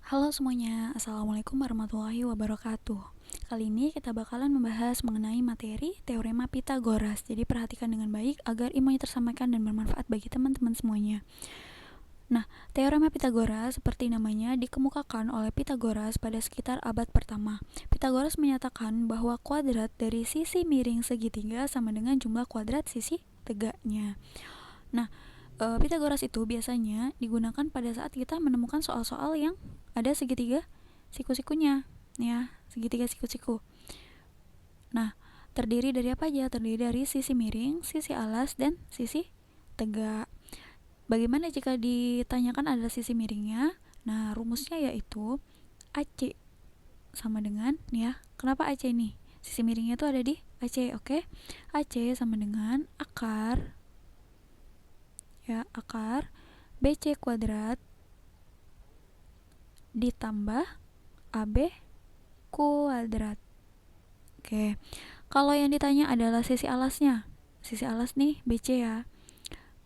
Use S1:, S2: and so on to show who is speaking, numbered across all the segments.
S1: Halo semuanya, Assalamualaikum warahmatullahi wabarakatuh. Kali ini kita bakalan membahas mengenai materi Teorema Pythagoras. Jadi perhatikan dengan baik agar ilmunya tersampaikan dan bermanfaat bagi teman-teman semuanya. Nah, Teorema Pythagoras seperti namanya dikemukakan oleh Pythagoras pada sekitar abad pertama. Pythagoras menyatakan bahwa kuadrat dari sisi miring segitiga sama dengan jumlah kuadrat sisi tegaknya. Nah, Pythagoras itu biasanya digunakan pada saat kita menemukan soal-soal yang ada segitiga siku-sikunya, ya, segitiga siku-siku. Nah, terdiri dari apa aja? Terdiri dari sisi miring, sisi alas, dan sisi tegak. Bagaimana jika ditanyakan ada sisi miringnya? Nah, rumusnya yaitu AC sama dengan, ya, kenapa AC nih? Sisi miringnya itu ada di AC, oke? AC sama dengan akar BC kuadrat ditambah AB kuadrat. Oke. Kalau yang ditanya adalah sisi alasnya. Sisi alas nih BC ya.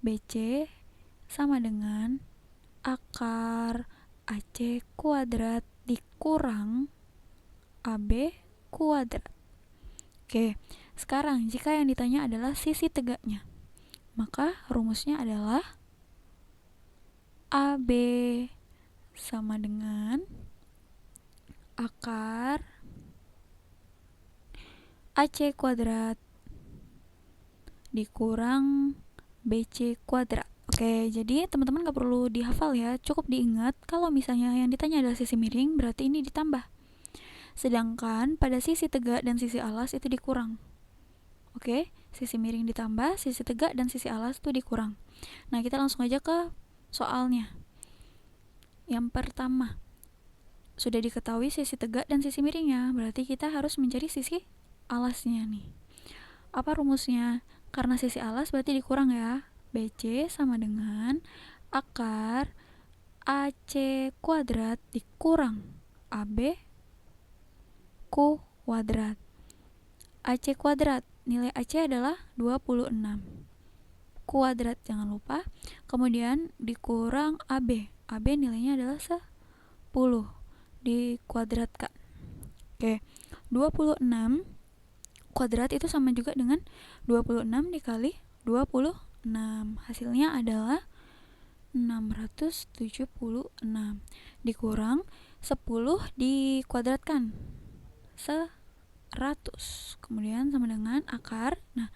S1: BC sama dengan akar AC kuadrat dikurang AB kuadrat. Oke. Sekarang jika yang ditanya adalah sisi tegaknya, maka rumusnya adalah AB sama dengan akar AC kuadrat dikurang BC kuadrat. Oke, jadi teman-teman gak perlu dihafal ya, cukup diingat kalau misalnya yang ditanya adalah sisi miring, berarti ini ditambah. Sedangkan pada sisi tegak dan sisi alas itu dikurang. Oke, sisi miring ditambah, sisi tegak dan sisi alas itu dikurang. Nah, kita langsung aja ke soalnya. Yang pertama, sudah diketahui sisi tegak dan sisi miringnya, berarti kita harus mencari sisi alasnya nih. Apa rumusnya? Karena sisi alas berarti dikurang ya. BC sama dengan akar AC kuadrat dikurang AB kuadrat. AC kuadrat, nilai AC adalah 26. Kuadrat jangan lupa. Kemudian dikurang AB. AB nilainya adalah 10. Dikuadratkan. Oke. 26 kuadrat itu sama juga dengan 26 dikali 26. Hasilnya adalah 676 dikurang 10 dikuadratkan 100. Kemudian sama dengan akar. Nah,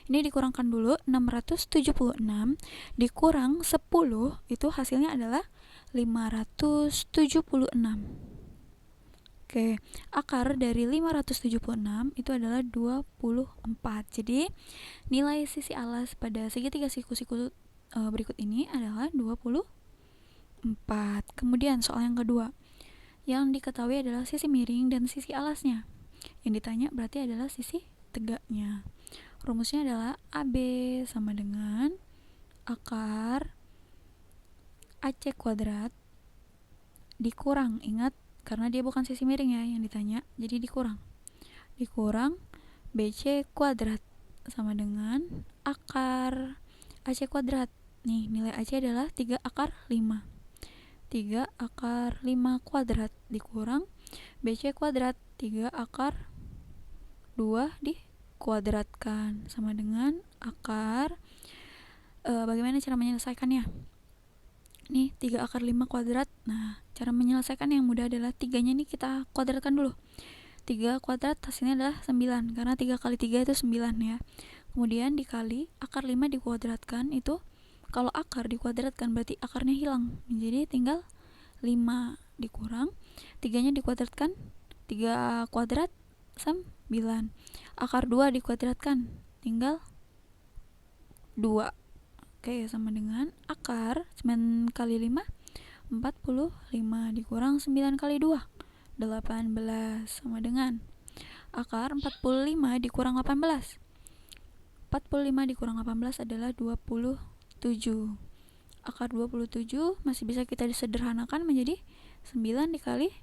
S1: ini dikurangkan dulu 676 dikurang 10 itu hasilnya adalah 576. Oke, akar dari 576 itu adalah 24. Jadi, nilai sisi alas pada segitiga siku-siku berikut ini adalah 24. Kemudian soal yang kedua. Yang diketahui adalah sisi miring dan sisi alasnya. Yang ditanya berarti adalah sisi tegaknya. Rumusnya adalah AB sama dengan akar AC kuadrat dikurang, ingat karena dia bukan sisi miring ya yang ditanya, jadi dikurang BC kuadrat sama dengan akar AC kuadrat. Nih, nilai AC adalah 3 akar 5. 3 akar 5 kuadrat dikurang BC kuadrat 3 akar 2 dikuadratkan sama dengan akar bagaimana cara menyelesaikannya? Nih, 3 akar 5 kuadrat. Nah, cara menyelesaikan yang mudah adalah 3-nya nih kita kuadratkan dulu. 3 kuadrat hasilnya adalah 9, karena 3 kali 3 itu 9 ya. Kemudian dikali akar 5 dikuadratkan, itu kalau akar dikuadratkan berarti akarnya hilang. Jadi tinggal 5 dikurang 3-nya dikuadratkan, 3 kuadrat 9. Akar 2 dikuadratkan, tinggal 2. Oke, sama dengan akar 9 kali 5 45 dikurang 9 kali 2 18 sama dengan akar 45 dikurang 18. 45 dikurang 18 adalah 27. Akar 27 masih bisa kita disederhanakan menjadi 9 dikali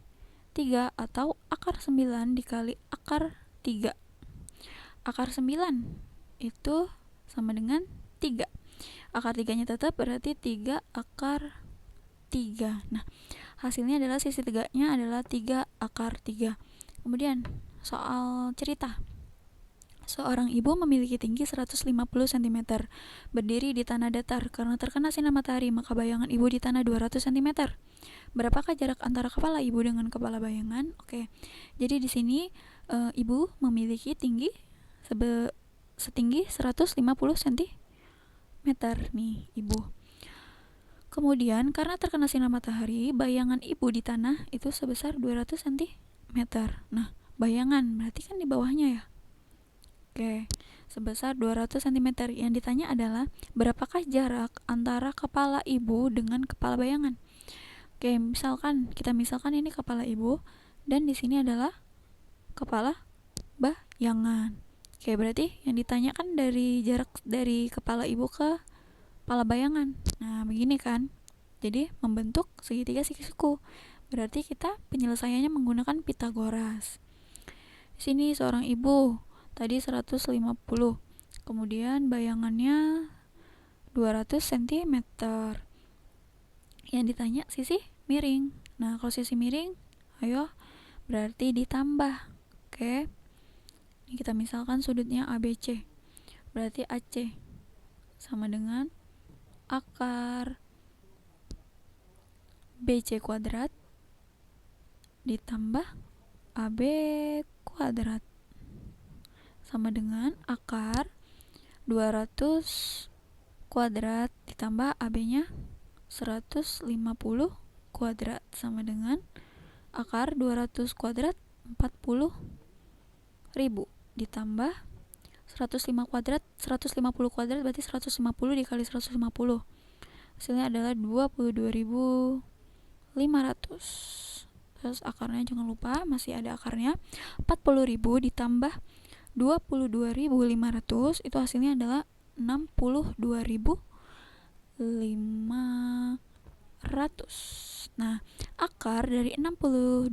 S1: 3 atau akar 9 dikali akar 3. Akar 9 itu sama dengan 3. Akar 3-nya tetap berarti 3 akar 3. Nah, hasilnya adalah sisi tegaknya adalah 3 akar 3. Kemudian, soal cerita. Seorang ibu memiliki tinggi 150 cm, berdiri di tanah datar. Karena terkena sinar matahari, maka bayangan ibu di tanah 200 cm. Berapakah jarak antara kepala ibu dengan kepala bayangan? Oke, jadi di sini ibu memiliki tinggi setinggi 150 cm nih ibu. Kemudian karena terkena sinar matahari, bayangan ibu di tanah itu sebesar 200 cm. Nah, bayangan berarti kan di bawahnya ya. Oke, sebesar 200 cm. Yang ditanya adalah berapakah jarak antara kepala ibu dengan kepala bayangan. Oke, kita misalkan ini kepala ibu dan di sini adalah kepala bayangan. Oke, berarti yang ditanyakan dari jarak dari kepala ibu ke kepala bayangan. Nah, begini kan. Jadi membentuk segitiga siku. Berarti kita penyelesaiannya menggunakan Pitagoras. Di sini seorang ibu tadi 150. Kemudian bayangannya 200 cm. Yang ditanya sisi miring. Nah, kalau sisi miring, ayo berarti ditambah. Oke. Ini kita misalkan sudutnya ABC. Berarti AC sama dengan akar BC kuadrat ditambah AB kuadrat sama dengan akar 200 kuadrat ditambah AB-nya 150 kuadrat sama dengan akar 200 kuadrat 40.000 ditambah 150 kuadrat berarti 150 dikali 150. Hasilnya adalah 22.500. Terus akarnya jangan lupa masih ada akarnya 40.000 ditambah 22.500 itu hasilnya adalah 62.500. Nah, akar dari 62